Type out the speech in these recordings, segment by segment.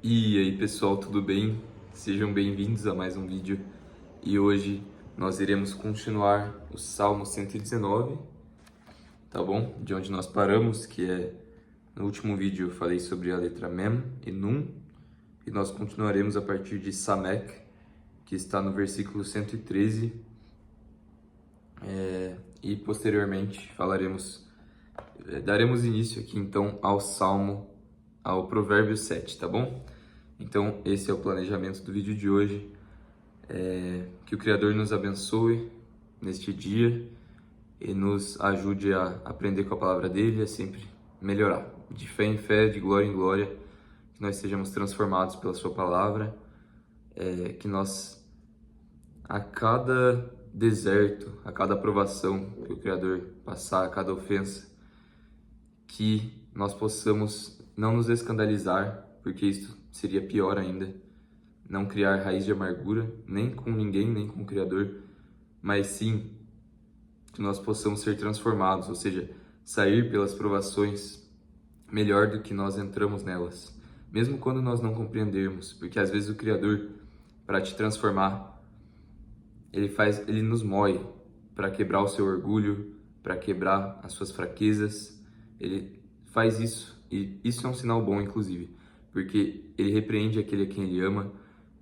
E aí pessoal, tudo bem? Sejam bem-vindos a mais um vídeo e hoje nós iremos continuar o Salmo 119, tá bom? De onde nós paramos, que é no último vídeo eu falei sobre a letra Mem e Nun e nós continuaremos a partir de Samek, que está no versículo 113 e posteriormente daremos início aqui então ao Provérbio 7, tá bom? Então, esse é o planejamento do vídeo de hoje. Que o Criador nos abençoe neste dia e nos ajude a aprender com a palavra dele e a sempre melhorar. De fé em fé, de glória em glória, que nós sejamos transformados pela sua palavra, que nós, a cada deserto, a cada provação que o Criador passar, a cada ofensa, que nós possamos não nos escandalizar, porque isso seria pior ainda, não criar raiz de amargura, nem com ninguém, nem com o Criador, mas sim que nós possamos ser transformados, ou seja, sair pelas provações melhor do que nós entramos nelas, mesmo quando nós não compreendermos, porque às vezes o Criador, para te transformar, ele nos moe para quebrar o seu orgulho, para quebrar as suas fraquezas. Ele faz isso, e isso é um sinal bom, inclusive, porque ele repreende aquele a quem ele ama,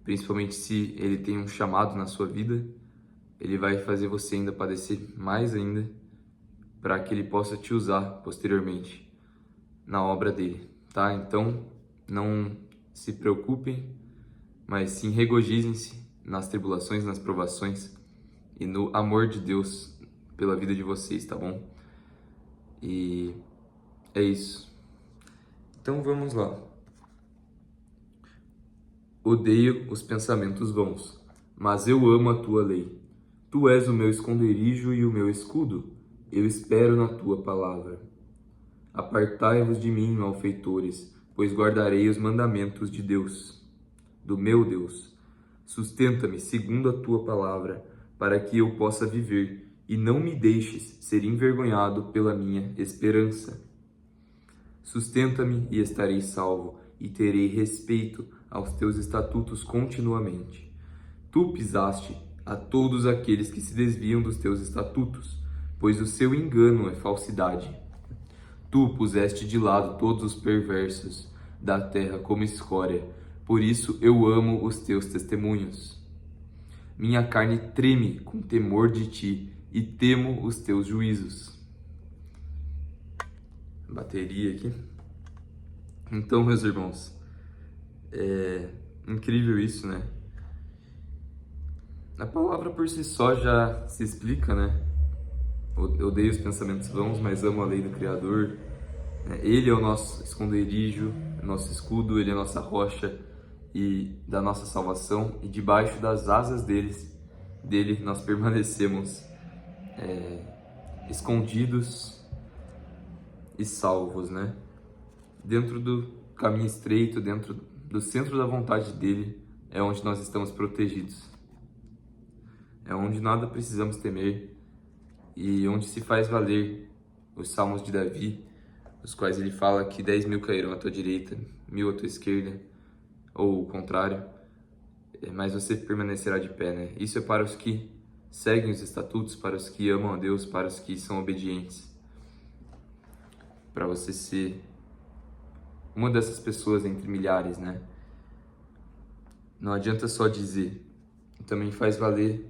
principalmente se ele tem um chamado na sua vida. Ele vai fazer você ainda padecer mais ainda, para que ele possa te usar posteriormente na obra dele, tá? Então, não se preocupem, mas sim regozijem-se nas tribulações, nas provações e no amor de Deus pela vida de vocês, tá bom? E é isso. Então vamos lá. Odeio os pensamentos vãos, mas eu amo a tua lei. Tu és o meu esconderijo e o meu escudo. Eu espero na tua palavra. Apartai-vos de mim, malfeitores, pois guardarei os mandamentos de Deus, do meu Deus. Sustenta-me segundo a tua palavra, para que eu possa viver, e não me deixes ser envergonhado pela minha esperança. Sustenta-me e estarei salvo, e terei respeito aos teus estatutos continuamente. Tu pisaste a todos aqueles que se desviam dos teus estatutos, pois o seu engano é falsidade. Tu puseste de lado todos os perversos da terra como escória, por isso eu amo os teus testemunhos. Minha carne treme com temor de ti e temo os teus juízos. Bateria aqui. Então, meus irmãos, é incrível isso, né? A palavra por si só já se explica, né? Eu odeio os pensamentos vãos, mas amo a lei do Criador. Ele é o nosso esconderijo, nosso escudo, ele é a nossa rocha e da nossa salvação. E debaixo das asas dele nós permanecemos escondidos e salvos, né? Dentro do caminho estreito, dentro do centro da vontade dele, é onde nós estamos protegidos. É onde nada precisamos temer e onde se faz valer os salmos de Davi, os quais ele fala que 10.000 cairão à tua direita, 1.000 à tua esquerda, ou o contrário, mas você permanecerá de pé, né? Isso é para os que seguem os estatutos, para os que amam a Deus, para os que são obedientes. Para você ser uma dessas pessoas entre milhares, né? Não adianta só dizer, também faz valer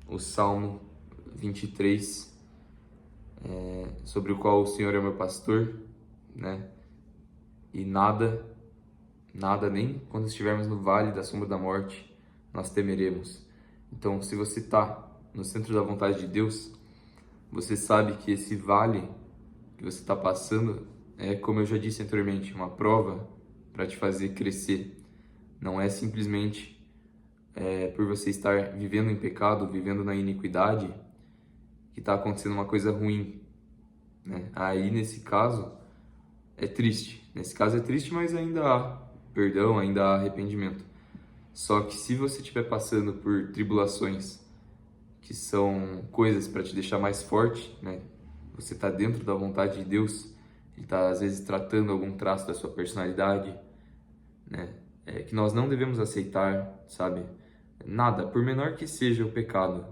o Salmo 23, sobre o qual o Senhor é meu pastor, né? E nada, nem quando estivermos no vale da sombra da morte, nós temeremos. Então, se você está no centro da vontade de Deus, você sabe que esse vale que você está passando é, como eu já disse anteriormente, uma prova para te fazer crescer. Não é simplesmente por você estar vivendo em pecado, vivendo na iniquidade, que está acontecendo uma coisa ruim, né? Aí, nesse caso, é triste. Nesse caso é triste, mas ainda há perdão, ainda há arrependimento. Só que se você estiver passando por tribulações, que são coisas para te deixar mais forte, né? Você está dentro da vontade de Deus, Ele está às vezes tratando algum traço da sua personalidade, né? Que nós não devemos aceitar, sabe? Nada, por menor que seja o pecado,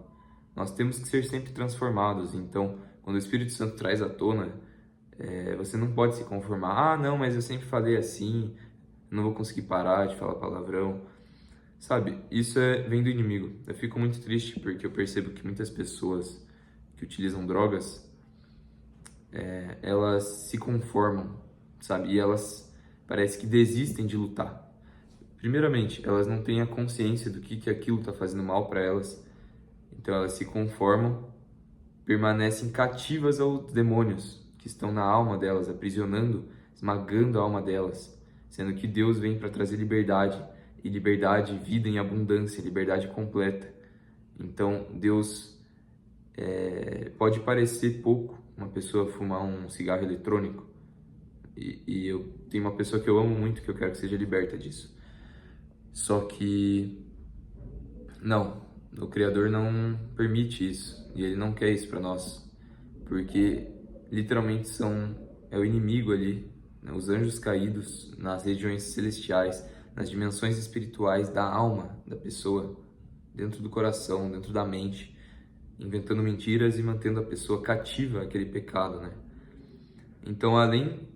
nós temos que ser sempre transformados. Então, quando o Espírito Santo traz à tona, você não pode se conformar. Ah, não, mas eu sempre falei assim, não vou conseguir parar de falar palavrão. Sabe, isso vem do inimigo. Eu fico muito triste porque eu percebo que muitas pessoas que utilizam drogas, elas se conformam, sabe? E elas parece que desistem de lutar. Primeiramente, elas não têm a consciência do que aquilo está fazendo mal para elas. Então elas se conformam, permanecem cativas aos demônios que estão na alma delas, aprisionando, esmagando a alma delas, sendo que Deus vem para trazer liberdade, e liberdade, vida em abundância, liberdade completa. Então Deus pode parecer pouco uma pessoa fumar um cigarro eletrônico, e eu tenho uma pessoa que eu amo muito, que eu quero que seja liberta disso. Só que não, o Criador não permite isso, e Ele não quer isso para nós, porque literalmente é o inimigo ali, né? Os anjos caídos nas regiões celestiais, nas dimensões espirituais da alma da pessoa, dentro do coração, dentro da mente, inventando mentiras e mantendo a pessoa cativa àquele pecado, né? Então, além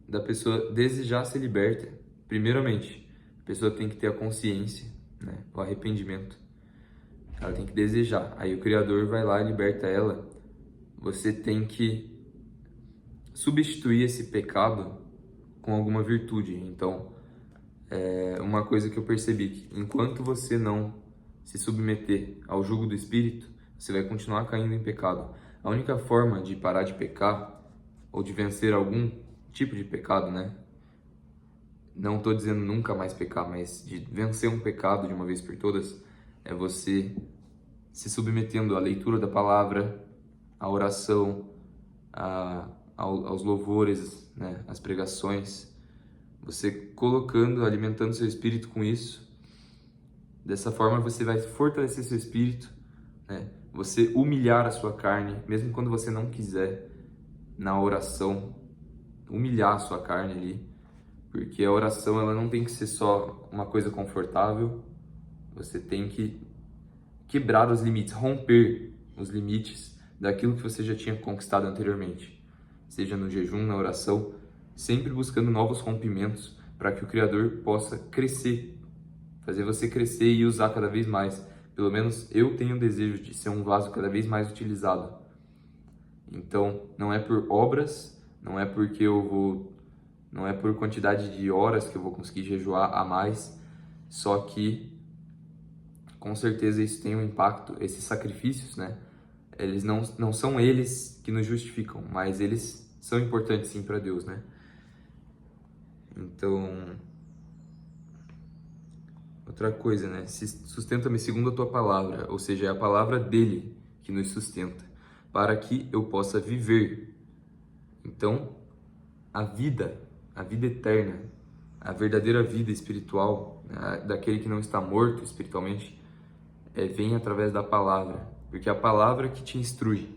da pessoa desejar ser liberta, primeiramente, a pessoa tem que ter a consciência, né? O arrependimento. Ela tem que desejar. Aí o Criador vai lá e liberta ela. Você tem que substituir esse pecado com alguma virtude. Então, uma coisa que eu percebi, que enquanto você não se submeter ao jugo do Espírito, você vai continuar caindo em pecado. A única forma de parar de pecar, ou de vencer algum tipo de pecado, né? Não estou dizendo nunca mais pecar, mas de vencer um pecado de uma vez por todas, é você se submetendo à leitura da palavra, à oração, aos louvores, né? Às pregações. Você colocando, alimentando seu espírito com isso. Dessa forma você vai fortalecer seu espírito, né? Você humilhar a sua carne, mesmo quando você não quiser, na oração, humilhar a sua carne ali, porque a oração ela não tem que ser só uma coisa confortável, você tem que quebrar os limites, romper os limites daquilo que você já tinha conquistado anteriormente, seja no jejum, na oração, sempre buscando novos rompimentos para que o Criador possa crescer, fazer você crescer e usar cada vez mais. Pelo menos eu tenho o desejo de ser um vaso cada vez mais utilizado. Então, não é por obras, não é por quantidade de horas que eu vou conseguir jejuar a mais, só que com certeza isso tem um impacto, esses sacrifícios, né? Eles não são eles que nos justificam, mas eles são importantes sim para Deus, né? Então, outra coisa, né? Sustenta-me segundo a tua palavra, ou seja, é a palavra dele que nos sustenta, para que eu possa viver. Então, a vida eterna, a verdadeira vida espiritual, né, daquele que não está morto espiritualmente, vem através da palavra, porque é a palavra que te instrui.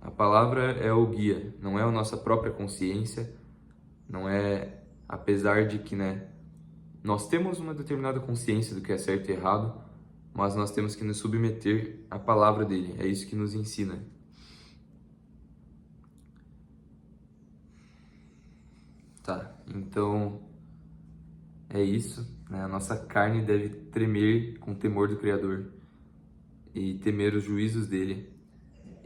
A palavra é o guia, não é a nossa própria consciência, não é, apesar de que, né, nós temos uma determinada consciência do que é certo e errado, mas nós temos que nos submeter à palavra dele, é isso que nos ensina. Tá, então é isso, né? A nossa carne deve tremer com o temor do Criador e temer os juízos dele.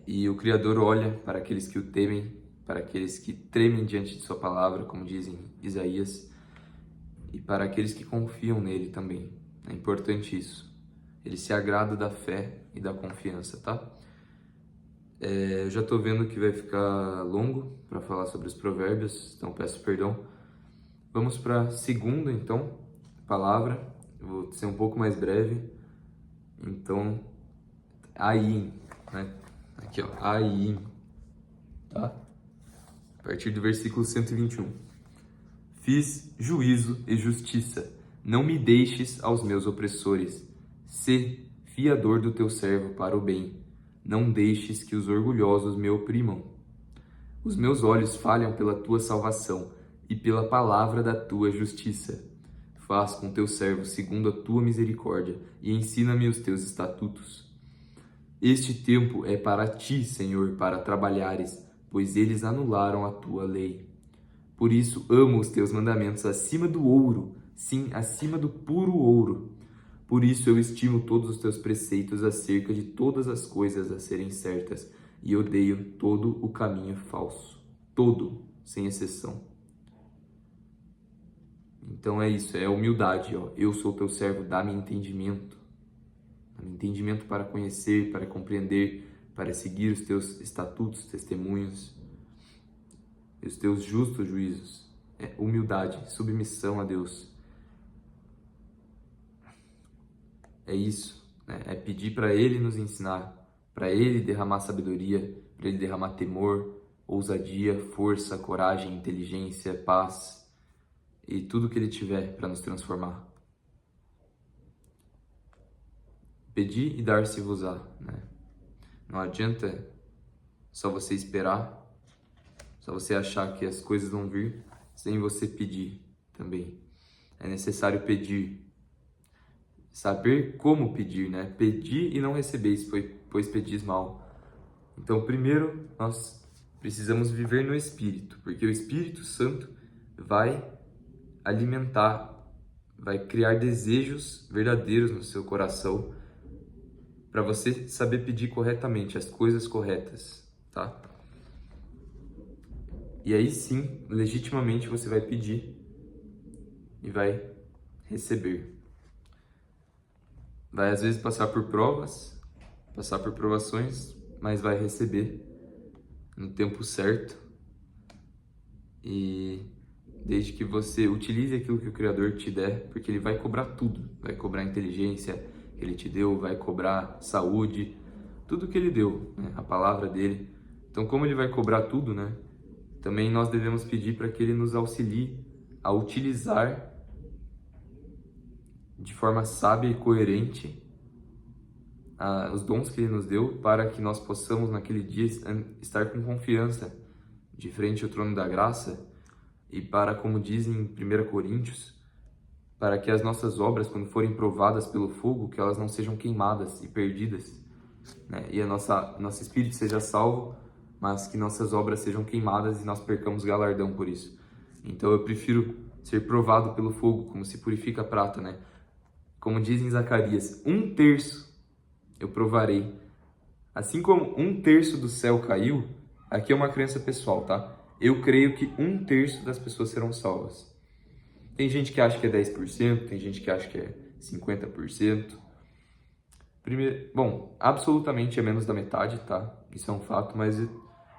E o Criador olha para aqueles que o temem, para aqueles que tremem diante de sua palavra, como dizem Isaías, e para aqueles que confiam nele também. É importante isso. Ele se agrada da fé e da confiança, tá? Eu já tô vendo que vai ficar longo para falar sobre os provérbios, então peço perdão. Vamos para a segunda, então, palavra. Eu vou ser um pouco mais breve. Então, Ayin, né? Aqui, ó, Ayin, tá? A partir do versículo 121. Fiz juízo e justiça, não me deixes aos meus opressores. Sê fiador do teu servo para o bem. Não deixes que os orgulhosos me oprimam. Os meus olhos falham pela tua salvação e pela palavra da tua justiça. faz com teu servo segundo a tua misericórdia e ensina-me os teus estatutos. Este tempo é para ti, Senhor, para trabalhares, pois eles anularam a tua lei. Por isso amo os teus mandamentos acima do ouro, sim, acima do puro ouro. Por isso eu estimo todos os teus preceitos acerca de todas as coisas a serem certas, e odeio todo o caminho falso. Todo, sem exceção. Então é isso, é humildade, ó. Eu sou teu servo, dá-me entendimento. Dá-me entendimento para conhecer, para compreender, para seguir os teus estatutos, testemunhos e os teus justos juízos. É humildade, submissão a Deus. É isso, né? É pedir para Ele nos ensinar, para Ele derramar sabedoria, para Ele derramar temor, ousadia, força, coragem, inteligência, paz e tudo que Ele tiver para nos transformar. Pedir e dar-se-vos-á, né? Não adianta só você esperar, só você achar que as coisas vão vir sem você pedir também. É necessário pedir. Saber como pedir, né? Pedir e não recebeis, pois pedis mal. Então, primeiro, nós precisamos viver no Espírito, porque o Espírito Santo vai alimentar, vai criar desejos verdadeiros no seu coração para você saber pedir corretamente, as coisas corretas, tá? E aí sim, legitimamente você vai pedir e vai receber. Vai às vezes passar por provas, passar por provações, mas vai receber no tempo certo. E desde que você utilize aquilo que o Criador te der, porque Ele vai cobrar tudo. Vai cobrar a inteligência que Ele te deu, vai cobrar saúde, tudo que Ele deu, né? A palavra dEle. Então, como Ele vai cobrar tudo, né? Também nós devemos pedir para que Ele nos auxilie a utilizar de forma sábia e coerente os dons que Ele nos deu, para que nós possamos naquele dia estar com confiança de frente ao trono da graça e para, como dizem em 1 Coríntios, para que as nossas obras, quando forem provadas pelo fogo, que elas não sejam queimadas e perdidas, né? E nosso espírito seja salvo, mas que nossas obras sejam queimadas e nós percamos galardão por isso. Então eu prefiro ser provado pelo fogo, como se purifica a prata, né? Como diz em Zacarias, 1/3 eu provarei. Assim como 1/3 do céu caiu, aqui é uma crença pessoal, tá? Eu creio que 1/3 das pessoas serão salvas. Tem gente que acha que é 10%, tem gente que acha que é 50%. Bom, absolutamente é menos da metade, tá? Isso é um fato, mas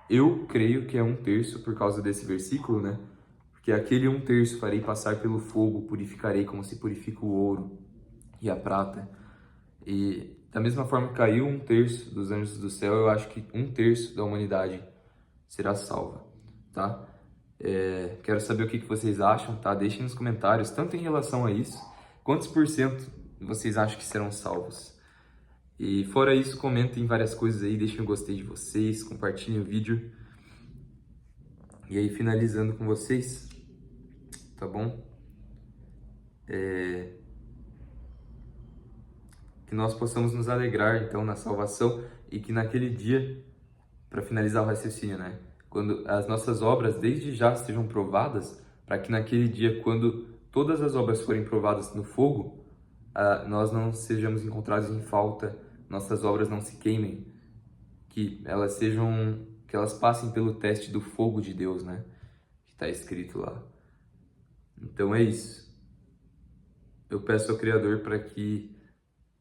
eu creio que é 1/3 por causa desse versículo, né? Porque aquele 1/3 farei passar pelo fogo, purificarei como se purifica o ouro e a prata. E da mesma forma que caiu 1/3 dos anjos do céu, eu acho que 1/3 da humanidade será salva, tá? Quero saber o que vocês acham, tá? Deixem nos comentários, tanto em relação a isso, quantos % vocês acham que serão salvos. E fora isso, comentem várias coisas aí, deixem um gostei de vocês, compartilhem o vídeo. E aí, finalizando com vocês, tá bom? Que nós possamos nos alegrar, então, na salvação e que naquele dia, para finalizar o raciocínio, né? Quando as nossas obras desde já sejam provadas, para que naquele dia, quando todas as obras forem provadas no fogo, nós não sejamos encontrados em falta, nossas obras não se queimem, que elas passem pelo teste do fogo de Deus, né? Que está escrito lá. Então é isso. Eu peço ao Criador para que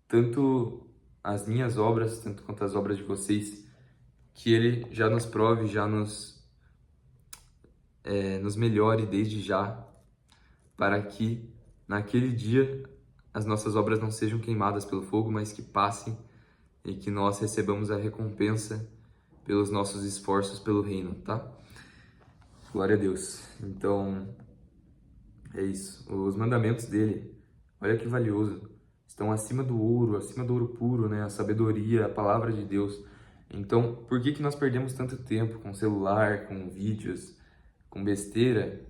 tanto as minhas obras, tanto quanto as obras de vocês, que Ele já nos prove, já nos melhore desde já, para que naquele dia as nossas obras não sejam queimadas pelo fogo, mas que passem e que nós recebamos a recompensa pelos nossos esforços pelo reino, tá? Glória a Deus. Então, é isso. Os mandamentos dele, olha que valioso, estão acima do ouro puro, né? A sabedoria, a palavra de Deus. Então, por que nós perdemos tanto tempo com celular, com vídeos, com besteira,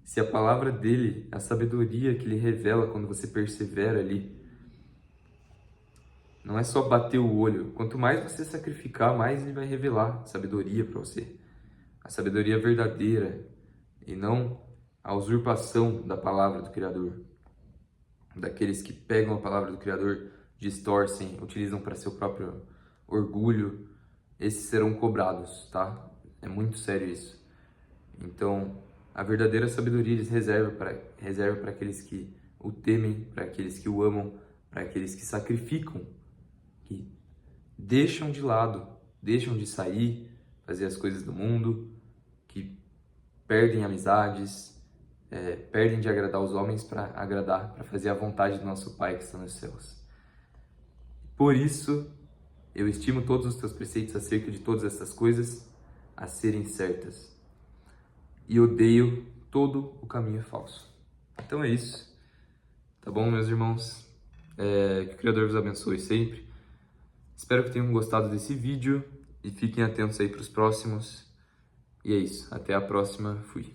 se a palavra dele, a sabedoria que ele revela quando você persevera ali, não é só bater o olho. Quanto mais você sacrificar, mais ele vai revelar sabedoria para você. A sabedoria verdadeira e não a usurpação da palavra do Criador. Daqueles que pegam a palavra do Criador, distorcem, utilizam para seu próprio orgulho, esses serão cobrados, tá? É muito sério isso. Então, a verdadeira sabedoria eles reserva para aqueles que o temem, para aqueles que o amam, para aqueles que sacrificam, que deixam de lado, deixam de sair, fazer as coisas do mundo, que perdem amizades, perdem de agradar os homens para agradar, para fazer a vontade do nosso Pai que está nos céus. Por isso, eu estimo todos os teus preceitos acerca de todas essas coisas a serem certas. E odeio todo o caminho falso. Então é isso. Tá bom, meus irmãos? Que o Criador vos abençoe sempre. Espero que tenham gostado desse vídeo e fiquem atentos aí para os próximos. E é isso. Até a próxima. Fui.